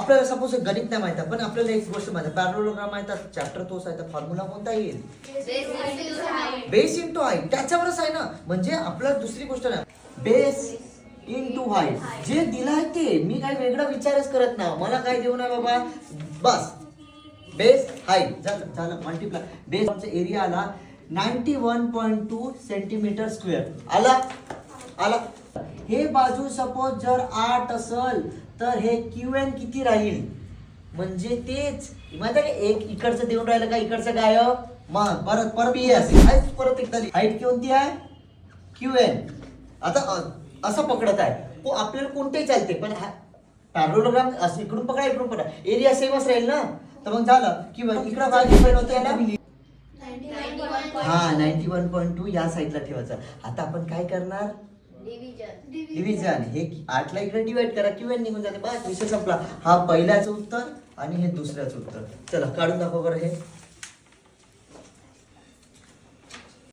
आपल्याला सपोज गणित नाही माहिती पण आपल्याला एक गोष्ट माहिती आहे, पॅरलोग्राम माहिती आहे, चॅप्टर तोच आहे, तर फॉर्म्युला कोणता येईल? Base into height. त्याच्यावरच आहे ना. म्हणजे आपल्याला दुसरी गोष्ट नाही, बेस इंटू हाईट जे दिलं आहे ते. मी काही वेगळा विचारच करत नाही. मला काय देऊ नये बाबा, बस बेस हाईट झालं मल्टिप्लाय. बेस आमचा एरिया आला 91.2 सेंटीमीटर स्क्वेअर. आला. हे बाजू सपोज जर 8 असेल तर हे क्यूएन किती राहील? म्हणजे तेच माहिती आहे का, एक इकडचं देऊन राहिलं का, इकडचं गायब. मग परत पी असेल, परत एकदा हाईट कोणती आहे? क्यूएन. आता असं पकडत आहे आपल्याला कोणतेही चालते, पण पॅरलोग्राम असं इकडून पकडा इकडून पकडा, एरिया सेमच राहील ना. तर मग झालं किंवा इकडं काय डिफाईन होतं याला, हा 91.2 या साईडला ठेवायचं. आता आपण काय करणार? डिव्हिजन. हे 8 ला इकडे डिवाइड करा, क्यूएन निघून जाते, बस विषय संपला. हा पहिल्याचं उत्तर आणि हे दुसऱ्याचं उत्तर. चला काढून दाखवा बरं हे.